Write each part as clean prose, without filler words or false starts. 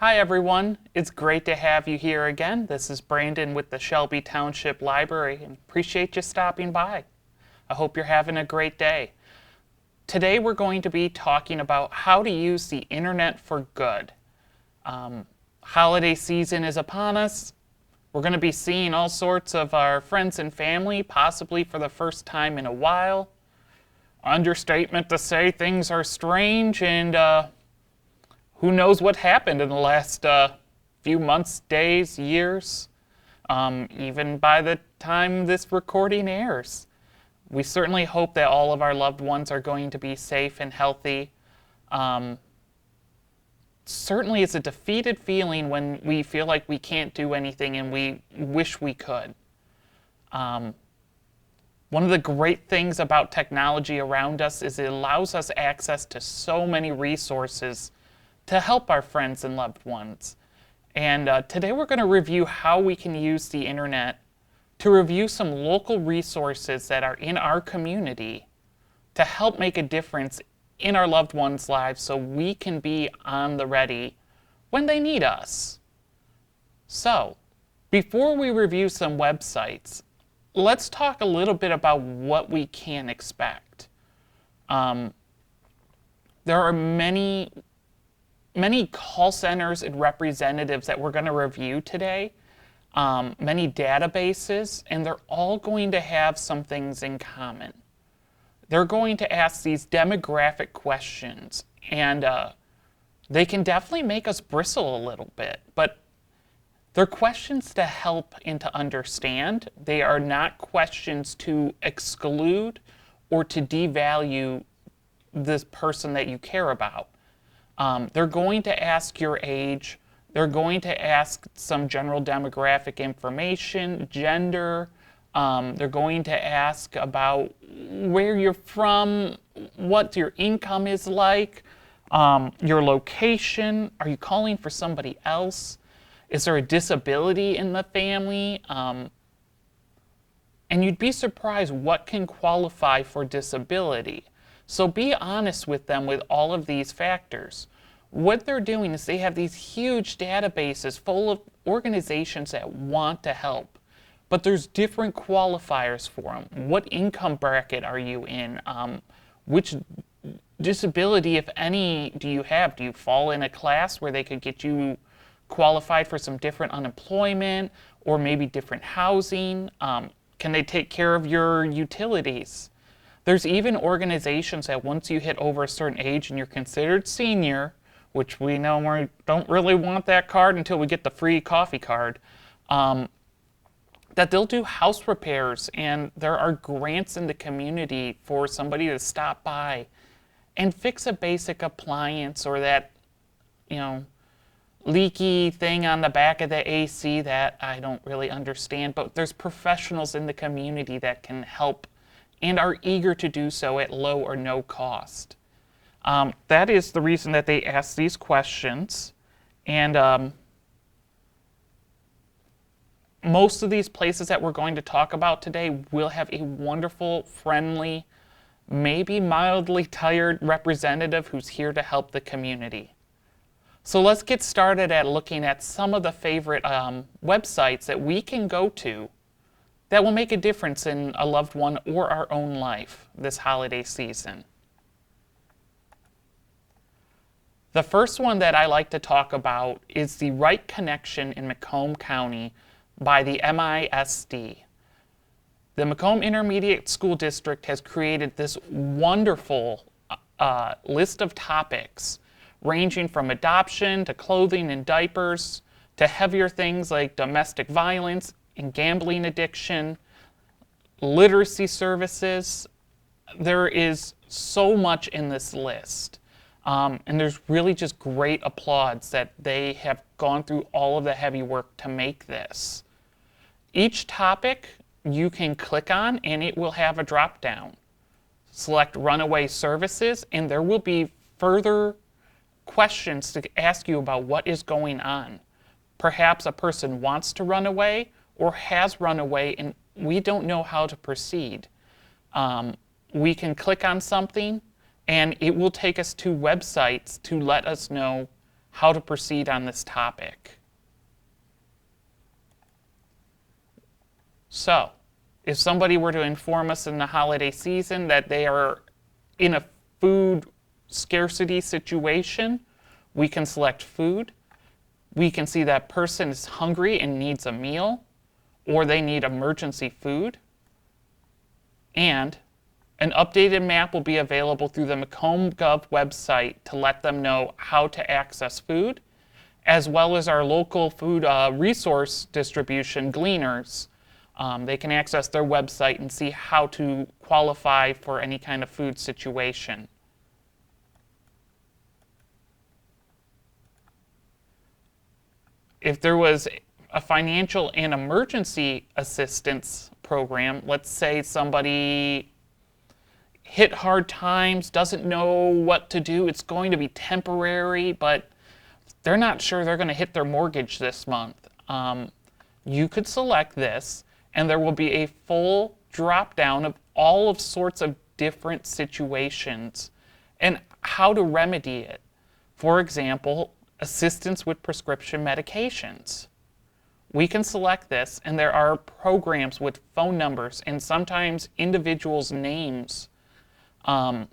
Hi everyone, it's great to have you here again. This is Brandon with the Shelby Township Library and appreciate you stopping by. I hope you're having a great day. Today we're going to be talking about how to use the internet for good. Holiday season is upon us. We're going to be seeing all sorts of our friends and family, possibly for the first time in a while. Understatement to say things are strange, and who knows what happened in the last few months, days, years, even by the time this recording airs. We certainly hope that all of our loved ones are going to be safe and healthy. Certainly it's a defeated feeling when we feel like we can't do anything and we wish we could. One of the great things about technology around us is it allows us access to so many resources to help our friends and loved ones. And today we're going to review how we can use the internet to review some local resources that are in our community to help make a difference in our loved ones' lives so we can be on the ready when they need us. So, before we review some websites, let's talk a little bit about what we can expect. There are many call centers and representatives that we're going to review today, many databases, and they're all going to have some things in common. They're going to ask these demographic questions, and they can definitely make us bristle a little bit, but they're questions to help and to understand. They are not questions to exclude or to devalue this person that you care about. They're going to ask your age. They're going to ask some general demographic information, gender. They're going to ask about where you're from, what your income is like, your location. Are you calling for somebody else? Is there a disability in the family? And you'd be surprised what can qualify for disability. So be honest with them with all of these factors. What they're doing is they have these huge databases full of organizations that want to help, but there's different qualifiers for them. What income bracket are you in? Which disability, if any, do you have? Do you fall in a class where they could get you qualified for some different unemployment or maybe different housing? Can they take care of your utilities? There's even organizations that once you hit over a certain age and you're considered senior, which we know we don't really want that card until we get the free coffee card, that they'll do house repairs, and there are grants in the community for somebody to stop by and fix a basic appliance or that, leaky thing on the back of the AC that I don't really understand, but there's professionals in the community that can help and are eager to do so at low or no cost. That is the reason that they ask these questions. And most of these places that we're going to talk about today will have a wonderful, friendly, maybe mildly tired representative who's here to help the community. So let's get started at looking at some of the favorite websites that we can go to that will make a difference in a loved one or our own life this holiday season. The first one that I like to talk about is the Right Connection in Macomb County by the MISD. The Macomb Intermediate School District has created this wonderful list of topics ranging from adoption to clothing and diapers to heavier things like domestic violence and gambling addiction, literacy services. There is so much in this list. And there's really just great applause that they have gone through all of the heavy work to make this. Each topic you can click on and it will have a drop down. Select runaway services and there will be further questions to ask you about what is going on. Perhaps a person wants to run away or has run away and we don't know how to proceed. We can click on something and it will take us to websites to let us know how to proceed on this topic. So, if somebody were to inform us in the holiday season that they are in a food scarcity situation, we can select food. We can see that person is hungry and needs a meal, or they need emergency food. And an updated map will be available through the Macomb Gov website to let them know how to access food, as well as our local food resource distribution, Gleaners. They can access their website and see how to qualify for any kind of food situation. If there was a financial and emergency assistance program, let's say somebody hit hard times, doesn't know what to do, it's going to be temporary, but they're not sure they're going to hit their mortgage this month. You could select this, and there will be a full drop down of all of sorts of different situations and how to remedy it. For example, assistance with prescription medications. We can select this, and there are programs with phone numbers and sometimes individuals' names to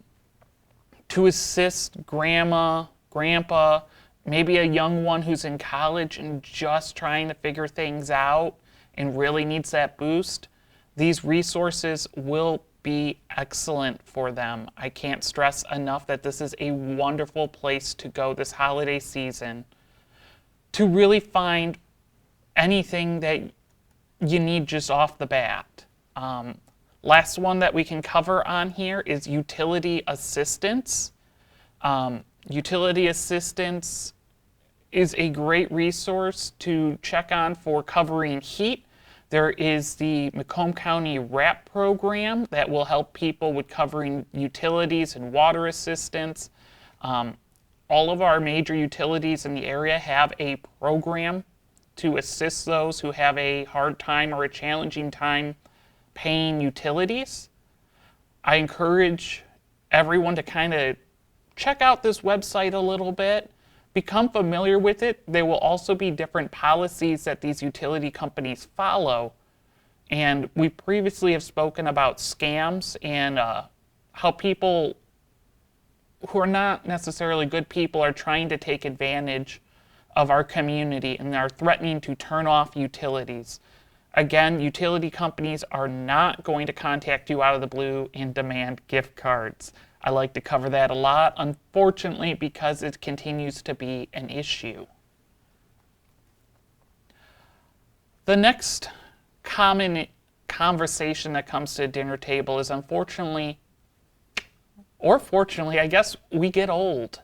assist grandma, grandpa, maybe a young one who's in college and just trying to figure things out and really needs that boost. These resources will be excellent for them. I can't stress enough that this is a wonderful place to go this holiday season to really find anything that you need just off the bat. Last one that we can cover on here is utility assistance. Utility assistance is a great resource to check on for covering heat. There is the Macomb County WRAP program that will help people with covering utilities and water assistance. All of our major utilities in the area have a program to assist those who have a hard time or a challenging time paying utilities. I encourage everyone to kind of check out this website a little bit, become familiar with it. There will also be different policies that these utility companies follow. And we previously have spoken about scams and how people who are not necessarily good people are trying to take advantage of our community and are threatening to turn off utilities. Again, utility companies are not going to contact you out of the blue and demand gift cards. I like to cover that a lot, unfortunately, because it continues to be an issue. The next common conversation that comes to a dinner table is, unfortunately, or fortunately, I guess, we get old.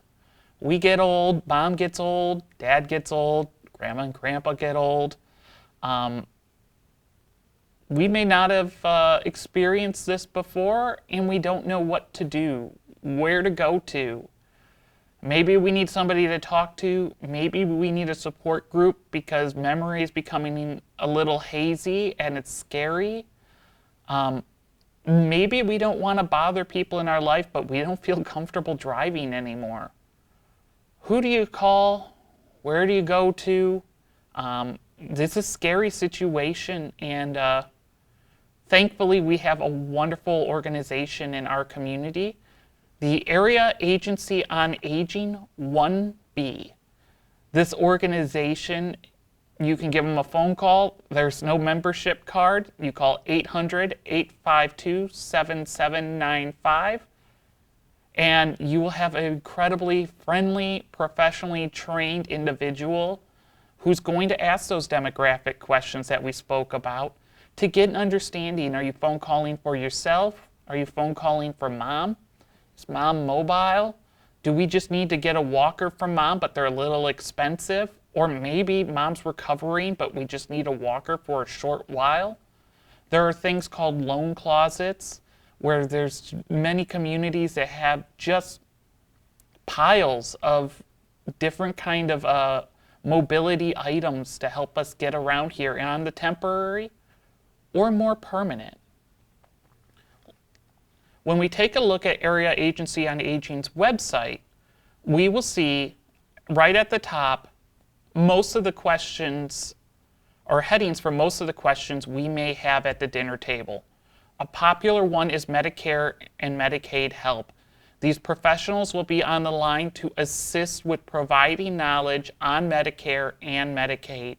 We get old, mom gets old, dad gets old, grandma and grandpa get old. We may not have experienced this before, and we don't know what to do, where to go to. Maybe we need somebody to talk to. Maybe we need a support group because memory is becoming a little hazy and it's scary. Maybe we don't want to bother people in our life, but we don't feel comfortable driving anymore. Who do you call? Where do you go to? This is a scary situation, and thankfully we have a wonderful organization in our community, the Area Agency on Aging 1B. This organization, you can give them a phone call. There's no membership card. You call 800-852-7795. And you will have an incredibly friendly, professionally trained individual who's going to ask those demographic questions that we spoke about to get an understanding. Are you phone calling for yourself? Are you phone calling for mom? Is mom mobile? Do we just need to get a walker for mom, but they're a little expensive? Or maybe mom's recovering, but we just need a walker for a short while? There are things called loan closets, where there's many communities that have just piles of different kind of mobility items to help us get around here on the temporary or more permanent. When we take a look at Area Agency on Aging's website, we will see right at the top, most of the questions or headings for most of the questions we may have at the dinner table. A popular one is Medicare and Medicaid help. These professionals will be on the line to assist with providing knowledge on Medicare and Medicaid.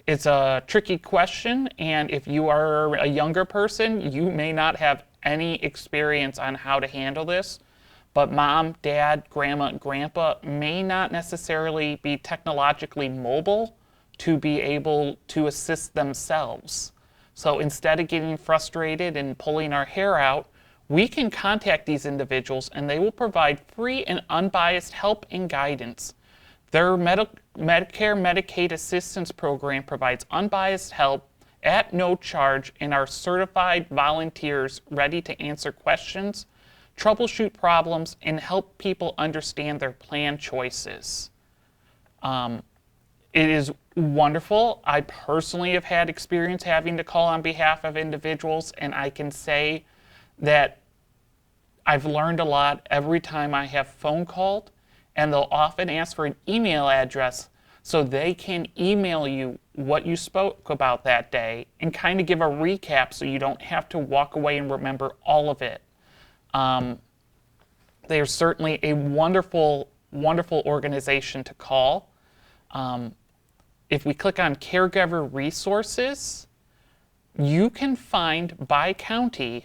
It's a tricky question, and if you are a younger person, you may not have any experience on how to handle this, but mom, dad, grandma, grandpa may not necessarily be technologically mobile to be able to assist themselves. So instead of getting frustrated and pulling our hair out, we can contact these individuals and they will provide free and unbiased help and guidance. Their Medicare Medicaid assistance program provides unbiased help at no charge and are certified volunteers ready to answer questions, troubleshoot problems, and help people understand their plan choices. It is wonderful. I personally have had experience having to call on behalf of individuals, and I can say that I've learned a lot every time I have phone called, and they'll often ask for an email address so they can email you what you spoke about that day and kind of give a recap so you don't have to walk away and remember all of it. They're certainly a wonderful, wonderful organization to call. If we click on Caregiver Resources, you can find by county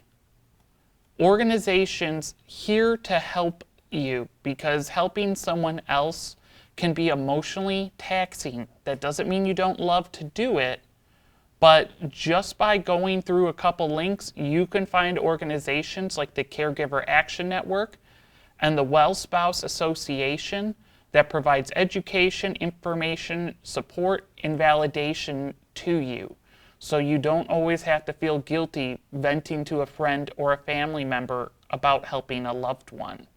organizations here to help you, because helping someone else can be emotionally taxing. That doesn't mean you don't love to do it, but just by going through a couple links, you can find organizations like the Caregiver Action Network and the Well Spouse Association that provides education, information, support, and validation to you. So you don't always have to feel guilty venting to a friend or a family member about helping a loved one.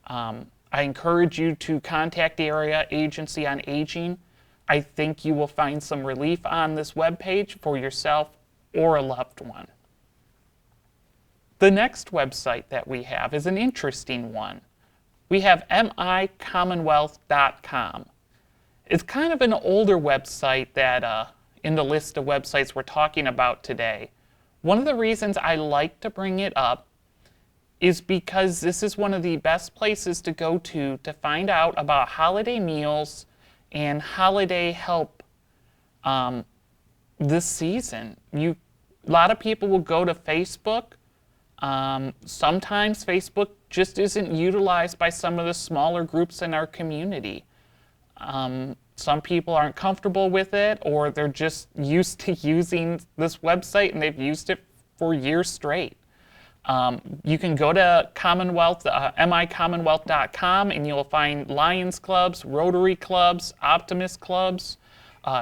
I encourage you to contact the Area Agency on Aging. I think you will find some relief on this webpage for yourself or a loved one. The next website that we have is an interesting one. We have micommonwealth.com. It's kind of an older website that in the list of websites we're talking about today. One of the reasons I like to bring it up is because this is one of the best places to go to find out about holiday meals and holiday help this season. A lot of people will go to Facebook. Sometimes Facebook just isn't utilized by some of the smaller groups in our community. Some people aren't comfortable with it, or they're just used to using this website and they've used it for years straight. You can go to Commonwealth, micommonwealth.com, and you'll find Lions Clubs, Rotary Clubs, Optimist Clubs,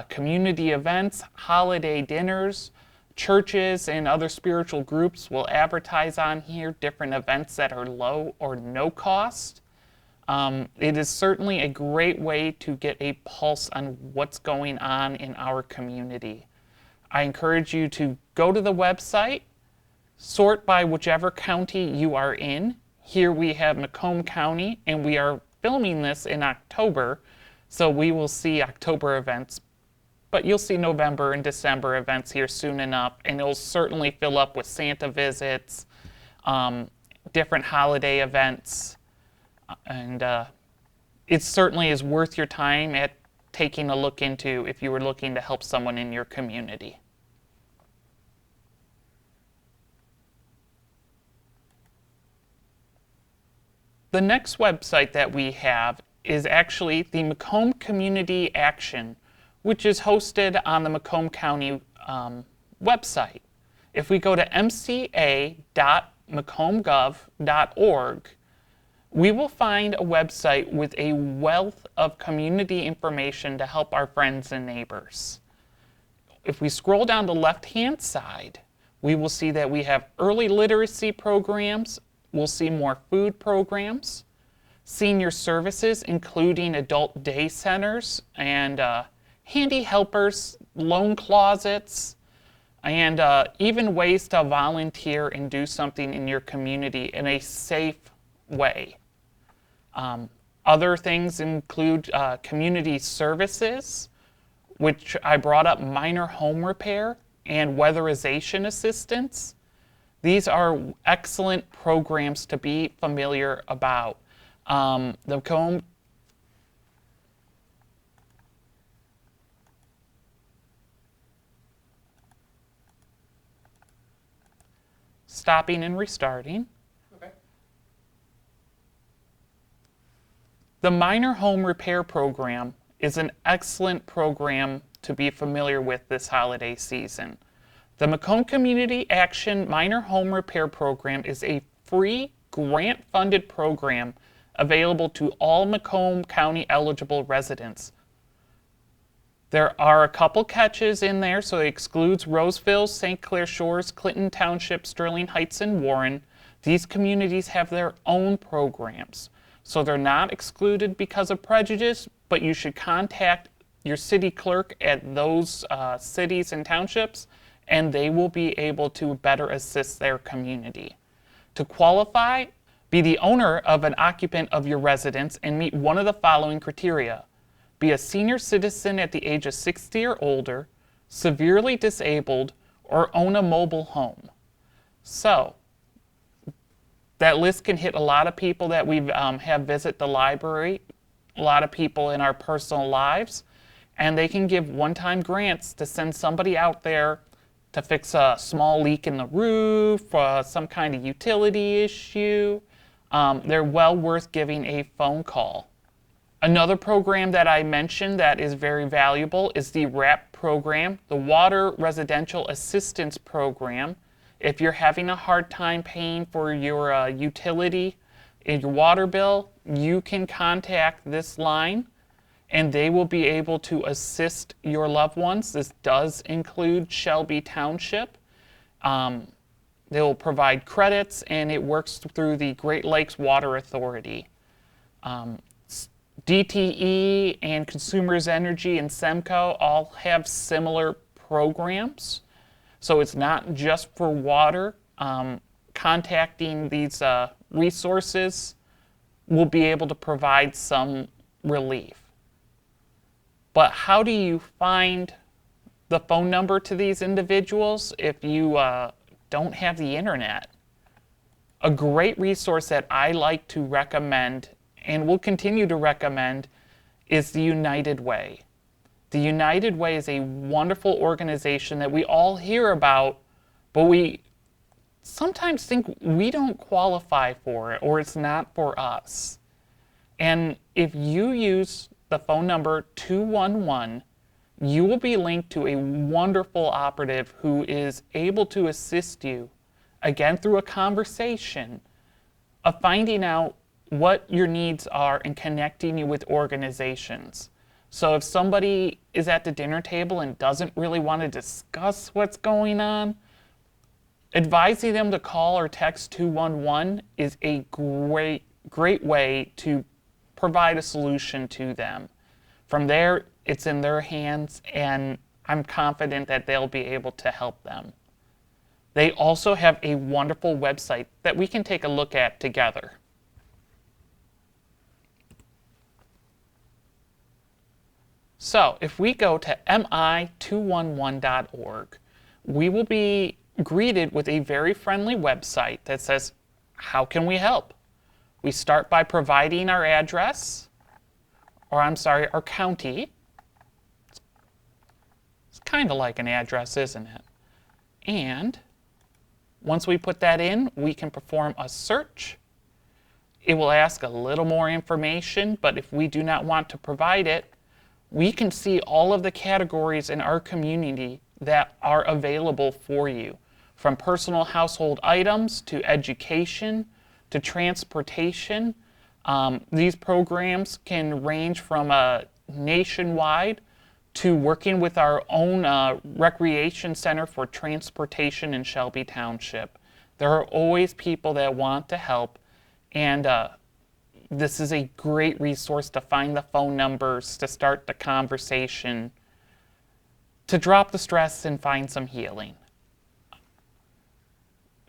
community events, holiday dinners. Churches and other spiritual groups will advertise on here different events that are low or no cost. It is certainly a great way to get a pulse on what's going on in our community. I encourage you to go to the website, sort by whichever county you are in. Here we have Macomb County, and we are filming this in October, so we will see October events. But you'll see November and December events here soon enough, and it'll certainly fill up with Santa visits, different holiday events, and it certainly is worth your time at taking a look into if you were looking to help someone in your community. The next website that we have is actually the Macomb Community Action, which is hosted on the Macomb County website. If we go to mca.macombgov.org, we will find a website with a wealth of community information to help our friends and neighbors. If we scroll down the left-hand side, we will see that we have early literacy programs. We'll see more food programs, senior services, including adult day centers and handy helpers, loan closets, and even ways to volunteer and do something in your community in a safe way. Other things include community services, which I brought up minor home repair and weatherization assistance. These are excellent programs to be familiar about. The Macomb stopping and restarting. Okay. The minor home repair program is an excellent program to be familiar with this holiday season. The Macomb Community Action Minor Home Repair Program is a free grant-funded program available to all Macomb County eligible residents. There are a couple catches in there, so it excludes Roseville, St. Clair Shores, Clinton Township, Sterling Heights, and Warren. These communities have their own programs, so they're not excluded because of prejudice, but you should contact your city clerk at those cities and townships, and they will be able to better assist their community. To qualify, be the owner of an occupant of your residence and meet one of the following criteria. Be a senior citizen at the age of 60 or older, severely disabled, or own a mobile home. So, that list can hit a lot of people that we have visit the library, a lot of people in our personal lives, and they can give one-time grants to send somebody out there to fix a small leak in the roof, some kind of utility issue. They're well worth giving a phone call. Another program that I mentioned that is very valuable is the WRAP program, the Water Residential Assistance Program. If you're having a hard time paying for your utility and your water bill, you can contact this line and they will be able to assist your loved ones. This does include Shelby Township. They will provide credits, and it works through the Great Lakes Water Authority. DTE and Consumers Energy and SEMCO all have similar programs. So it's not just for water. Contacting these resources will be able to provide some relief. But how do you find the phone number to these individuals if you don't have the internet? A great resource that I like to recommend and will continue to recommend is the United Way. The United Way is a wonderful organization that we all hear about, but we sometimes think we don't qualify for it or it's not for us. And if you use the phone number 211, you will be linked to a wonderful operative who is able to assist you, again through a conversation, of finding out what your needs are and connecting you with organizations. So if somebody is at the dinner table and doesn't really want to discuss what's going on, advising them to call or text 211 is a great way to provide a solution to them. From there, it's in their hands, and I'm confident that they'll be able to help them. They also have a wonderful website that we can take a look at together. So if we go to mi211.org, we will be greeted with a very friendly website that says, how can we help? We start by providing our address, or our county. It's kind of like an address, isn't it? And once we put that in, we can perform a search. It will ask a little more information, but if we do not want to provide it, we can see all of the categories in our community that are available for you, from personal household items to education to transportation. These programs can range from nationwide to working with our own recreation center for transportation in Shelby Township. There are always people that want to help, and this is a great resource to find the phone numbers, to start the conversation, to drop the stress and find some healing.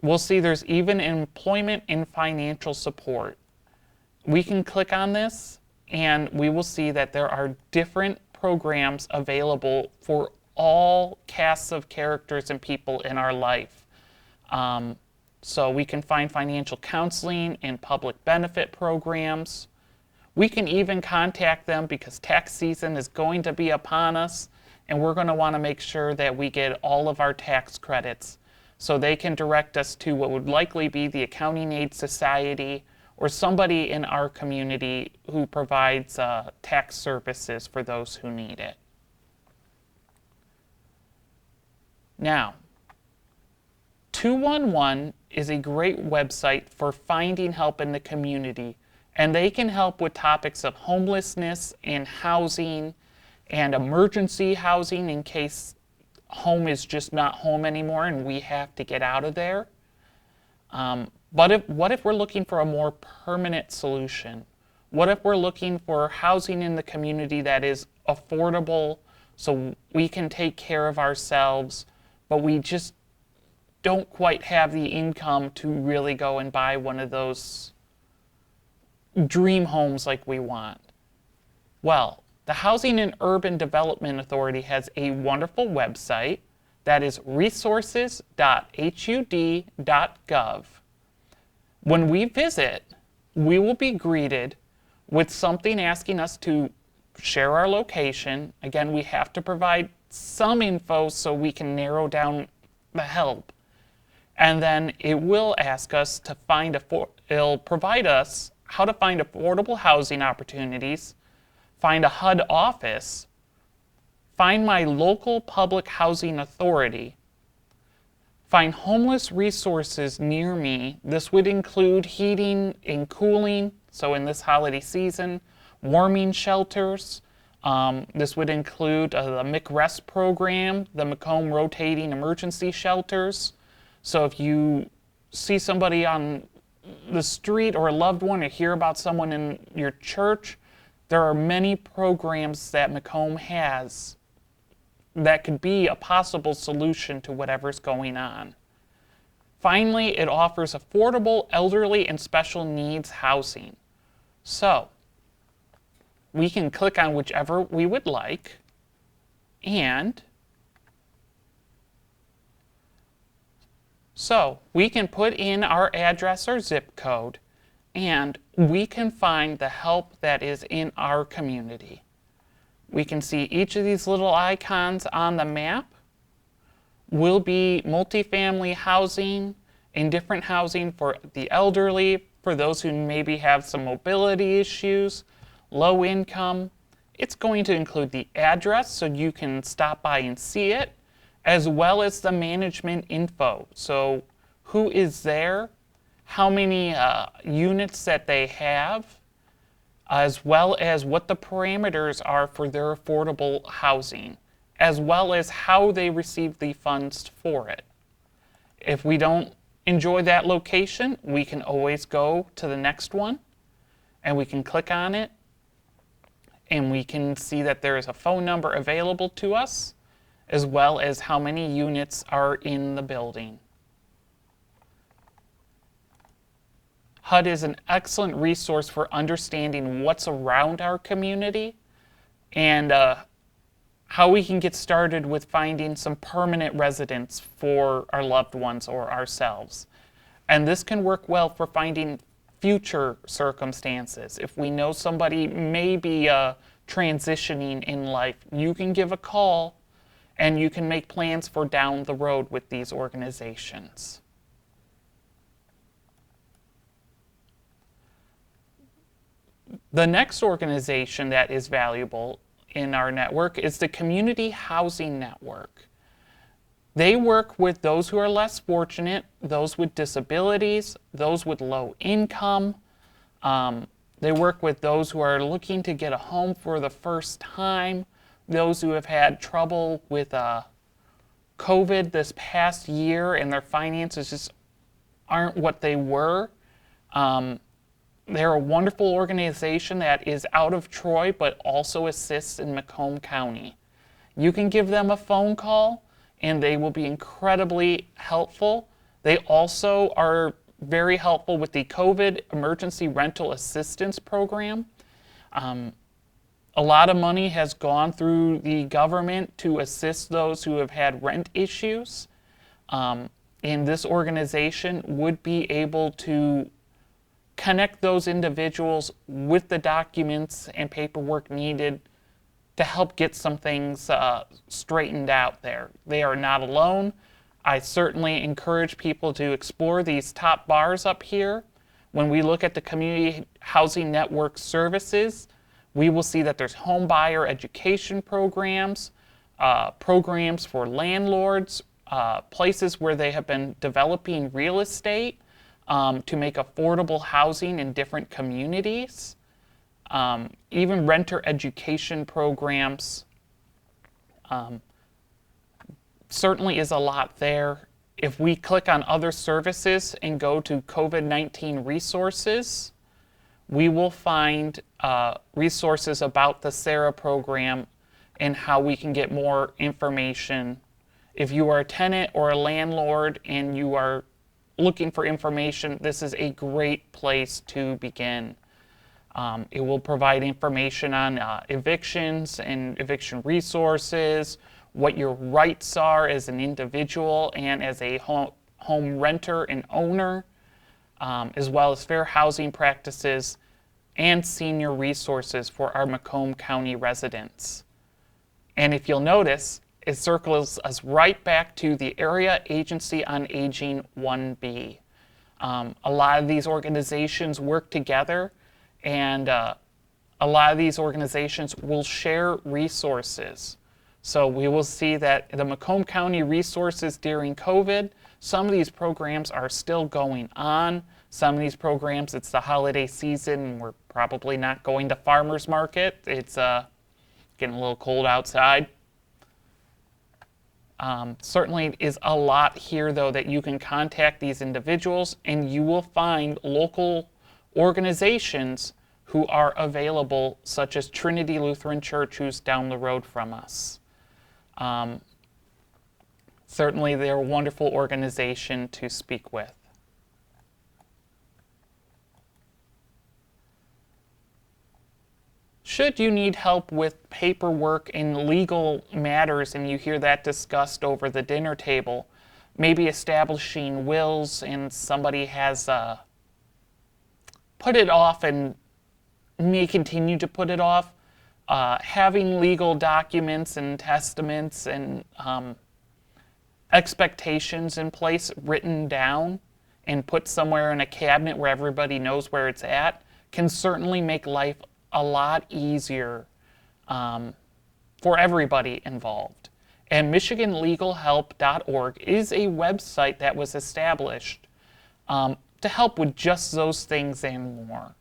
We'll see there's even employment and financial support. We can click on this and we will see that there are different programs available for all casts of characters and people in our life. So we can find financial counseling and public benefit programs. We can even contact them because tax season is going to be upon us, and we're going to want to make sure that we get all of our tax credits. So they can direct us to what would likely be the Accounting Aid Society or somebody in our community who provides tax services for those who need it. Now, 211 is a great website for finding help in the community, and they can help with topics of homelessness and housing and emergency housing in case home is just not home anymore and we have to get out of there. But what if we're looking for a more permanent solution? What if we're looking for housing in the community that is affordable so we can take care of ourselves, but we just don't quite have the income to really go and buy one of those dream homes like we want? Well, the Housing and Urban Development Authority has a wonderful website that is resources.hud.gov. When we visit, we will be greeted with something asking us to share our location. Again, we have to provide some info so we can narrow down the help. And then it will ask us to it'll provide us how to find affordable housing opportunities, find a HUD office, find my local public housing authority, find homeless resources near me. This would include heating and cooling, so in this holiday season, warming shelters. This would include the McRest program, the Macomb Rotating Emergency Shelters. So if you see somebody on the street or a loved one or hear about someone in your church, there are many programs that Macomb has that could be a possible solution to whatever's going on. Finally, it offers affordable elderly and special needs housing. So we can click on whichever we would like, and so we can put in our address or zip code, and we can find the help that is in our community. We can see each of these little icons on the map will be multifamily housing and different housing for the elderly, for those who maybe have some mobility issues, low income. It's going to include the address so you can stop by and see it, as well as the management info. So who is there, how many units that they have, as well as what the parameters are for their affordable housing, as well as how they receive the funds for it. If we don't enjoy that location, we can always go to the next one, and we can click on it, and we can see that there is a phone number available to us, as well as how many units are in the building. HUD is an excellent resource for understanding what's around our community and how we can get started with finding some permanent residence for our loved ones or ourselves. And this can work well for finding future circumstances. If we know somebody may be transitioning in life, you can give a call and you can make plans for down the road with these organizations. The next organization that is valuable in our network is the Community Housing Network. They work with those who are less fortunate, those with disabilities, those with low income. They work with those who are looking to get a home for the first time, those who have had trouble with COVID this past year and their finances just aren't what they were. They're a wonderful organization that is out of Troy but also assists in Macomb County. You can give them a phone call and they will be incredibly helpful. They also are very helpful with the COVID Emergency Rental Assistance Program. A lot of money has gone through the government to assist those who have had rent issues. And this organization would be able to connect those individuals with the documents and paperwork needed to help get some things straightened out there. They are not alone. I certainly encourage people to explore these top bars up here. When we look at the Community Housing Network services, we will see that there's home buyer education programs, programs for landlords, places where they have been developing real estate to make affordable housing in different communities, even renter education programs. Certainly is a lot there. If we click on other services and go to COVID-19 resources, we will find resources about the SARA program and how we can get more information. If you are a tenant or a landlord and you are looking for information, this is a great place to begin. It will provide information on evictions and eviction resources, what your rights are as an individual and as a home renter and owner, as well as fair housing practices and senior resources for our Macomb County residents. And if you'll notice, it circles us right back to the Area Agency on Aging 1B. A lot of these organizations work together, and a lot of these organizations will share resources. So we will see that the Macomb County resources during COVID, some of these programs are still going on. Some of these programs, it's the holiday season, and we're probably not going to farmers market. It's getting a little cold outside. Certainly is a lot here, though, that you can contact these individuals, and you will find local organizations who are available, such as Trinity Lutheran Church, who's down the road from us. Certainly, they're a wonderful organization to speak with. Should you need help with paperwork and legal matters and you hear that discussed over the dinner table, maybe establishing wills and somebody has put it off and may continue to put it off, having legal documents and testaments and expectations in place written down and put somewhere in a cabinet where everybody knows where it's at can certainly make life a lot easier for everybody involved. And MichiganLegalHelp.org is a website that was established to help with just those things and more.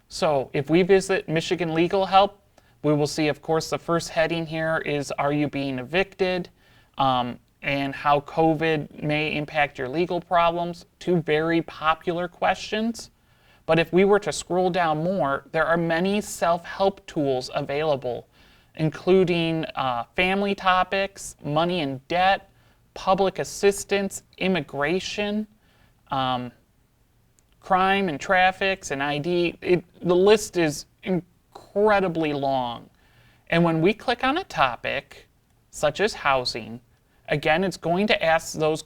So if we visit Michigan Legal Help, we will see, of course, the first heading here is, are you being evicted? And how COVID may impact your legal problems. Two very popular questions. But if we were to scroll down more, there are many self-help tools available, including family topics, money and debt, public assistance, immigration, crime and traffics and ID. The list is incredibly long. And when we click on a topic, such as housing, again, it's going to ask those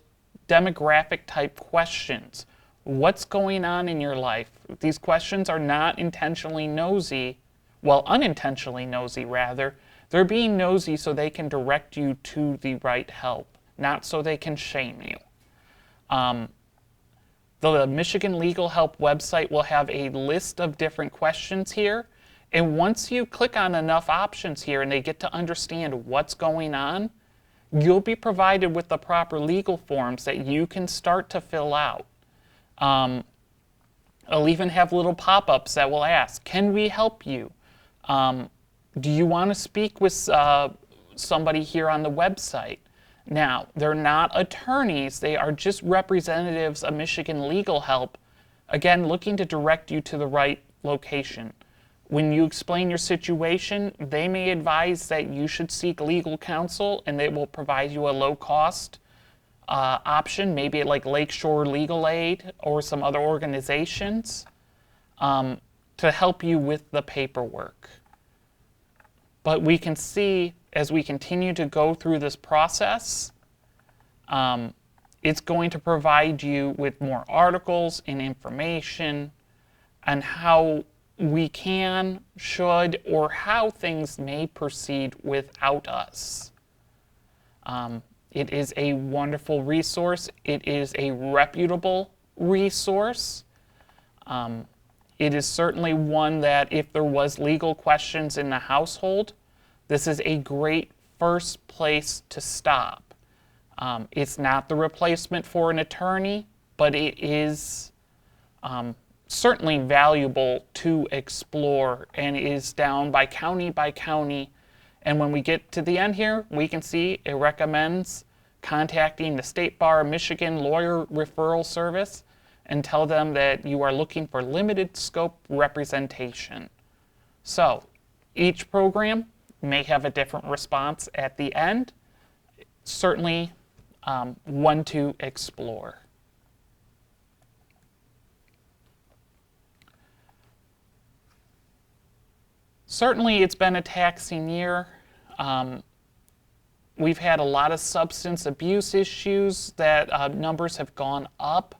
demographic type questions. What's going on in your life? These questions are not intentionally nosy, well, unintentionally nosy rather. They're being nosy so they can direct you to the right help, not so they can shame you. The Michigan Legal Help website will have a list of different questions here. And once you click on enough options here and they get to understand what's going on, you'll be provided with the proper legal forms that you can start to fill out. I'll even have little pop-ups that will ask, can we help you? Do you want to speak with somebody here on the website? Now, they're not attorneys, they are just representatives of Michigan Legal Help, again, looking to direct you to the right location. When you explain your situation, they may advise that you should seek legal counsel, and they will provide you a low-cost option, maybe at like Lakeshore Legal Aid or some other organizations. to help you with the paperwork. But we can see as we continue to go through this process, it's going to provide you with more articles and information on how we can, should, or how things may proceed without us. It is a wonderful resource. It is a reputable resource. It is certainly one that if there was legal questions in the household, this is a great first place to stop. It's not the replacement for an attorney, but it is certainly valuable to explore, and is down by county. And when we get to the end here, we can see it recommends contacting the State Bar of Michigan Lawyer Referral Service and tell them that you are looking for limited scope representation. So each program may have a different response at the end. Certainly one to explore. Certainly it's been a taxing year. We've had a lot of substance abuse issues that numbers have gone up.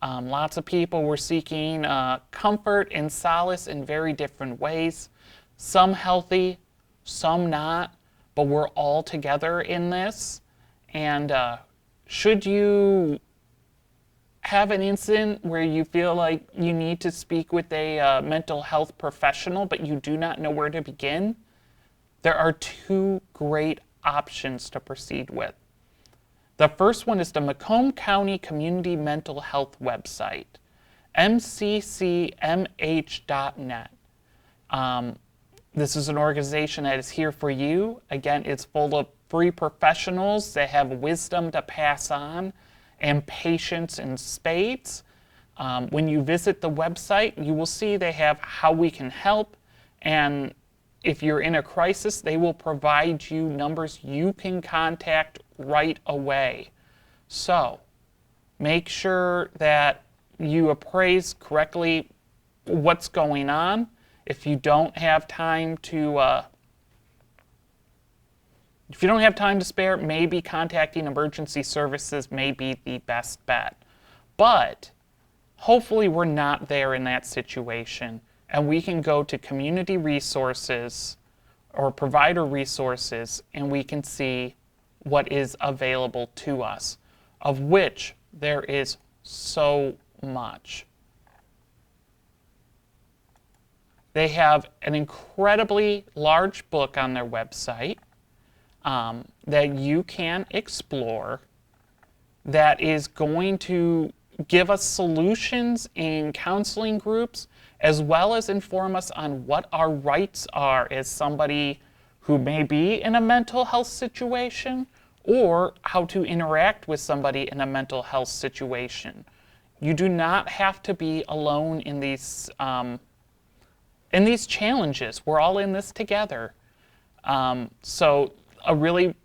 Lots of people were seeking comfort and solace in very different ways. Some healthy, some not, but we're all together in this. And should you have an incident where you feel like you need to speak with a mental health professional, but you do not know where to begin, there are two great options to proceed with. The first one is the Macomb County Community Mental Health website, mccmh.net. This is an organization that is here for you. Again, it's full of free professionals that have wisdom to pass on and patience in spades. When you visit the website, you will see they have how we can help, and if you're in a crisis, they will provide you numbers you can contact right away. So make sure that you appraise correctly what's going on. If you don't have time to spare, maybe contacting emergency services may be the best bet. But hopefully we're not there in that situation, and we can go to community resources or provider resources, and we can see what is available to us, of which there is so much. They have an incredibly large book on their website that you can explore that is going to give us solutions in counseling groups, as well as inform us on what our rights are as somebody who may be in a mental health situation, or how to interact with somebody in a mental health situation. You do not have to be alone in these challenges. We're all in this together. So a really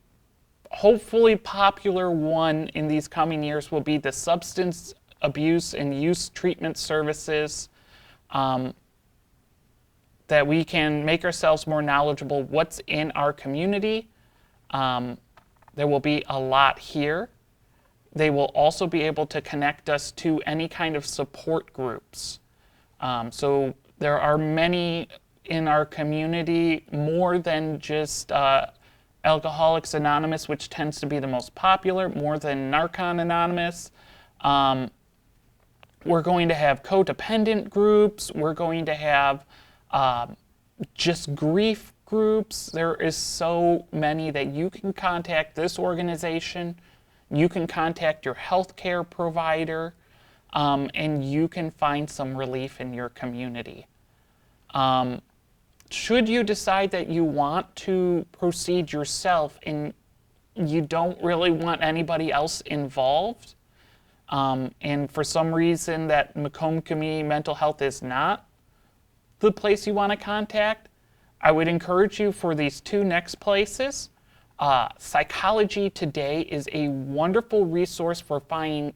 hopefully popular one in these coming years will be the substance abuse and use treatment services, that we can make ourselves more knowledgeable what's in our community. There will be a lot here. They will also be able to connect us to any kind of support groups. So there are many in our community, more than just Alcoholics Anonymous, which tends to be the most popular, more than Narcan Anonymous. We're going to have codependent groups. We're going to have just grief groups. There is so many that you can contact this organization. You can contact your healthcare provider, and you can find some relief in your community. Should you decide that you want to proceed yourself and you don't really want anybody else involved, and for some reason that Macomb Community Mental Health is not the place you want to contact, I would encourage you for these two next places. Psychology Today is a wonderful resource for finding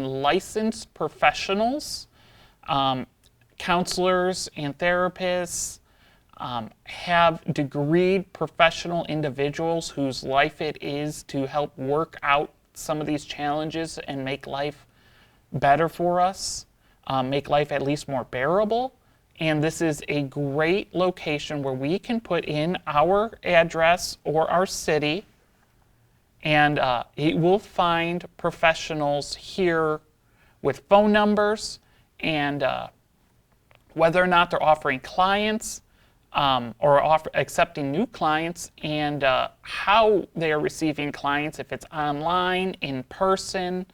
licensed professionals, counselors and therapists, have degreed professional individuals whose life it is to help work out some of these challenges and make life better for us, make life at least more bearable. And this is a great location where we can put in our address or our city, and it will find professionals here with phone numbers and whether or not they're offering clients or accepting new clients, and how they are receiving clients, if it's online, in person,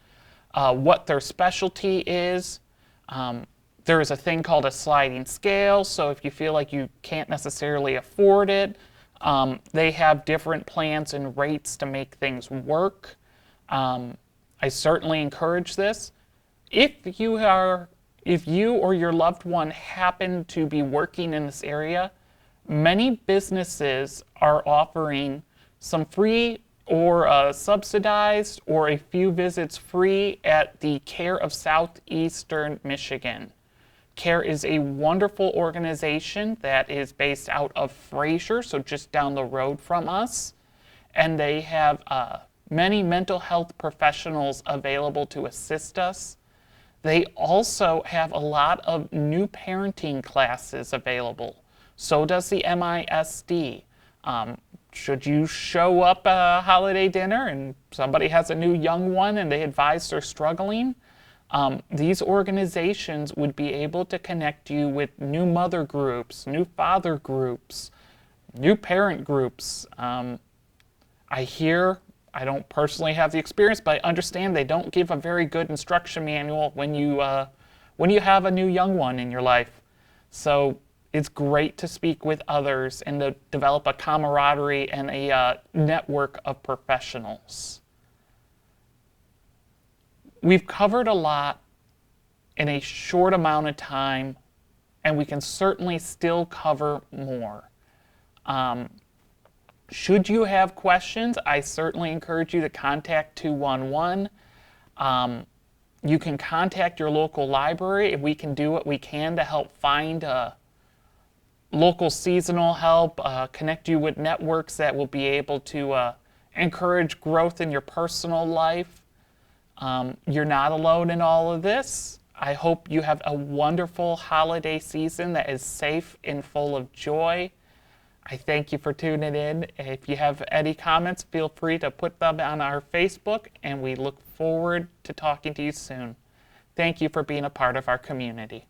what their specialty is. There is a thing called a sliding scale, so if you feel like you can't necessarily afford it, they have different plans and rates to make things work. I certainly encourage this. If you or your loved one happen to be working in this area, many businesses are offering some free or subsidized or a few visits free at the Care of Southeastern Michigan. CARE is a wonderful organization that is based out of Fraser, so just down the road from us. And they have many mental health professionals available to assist us. They also have a lot of new parenting classes available. So does the MISD. Should you show up at a holiday dinner and somebody has a new young one and they advise they're struggling, these organizations would be able to connect you with new mother groups, new father groups, new parent groups. I don't personally have the experience, but I understand they don't give a very good instruction manual when you have a new young one in your life. So it's great to speak with others and to develop a camaraderie and a network of professionals. We've covered a lot in a short amount of time, and we can certainly still cover more. Should you have questions, I certainly encourage you to contact 211. You can contact your local library, and we can do what we can to help find local seasonal help, connect you with networks that will be able to encourage growth in your personal life. You're not alone in all of this. I hope you have a wonderful holiday season that is safe and full of joy. I thank you for tuning in. If you have any comments, feel free to put them on our Facebook, and we look forward to talking to you soon. Thank you for being a part of our community.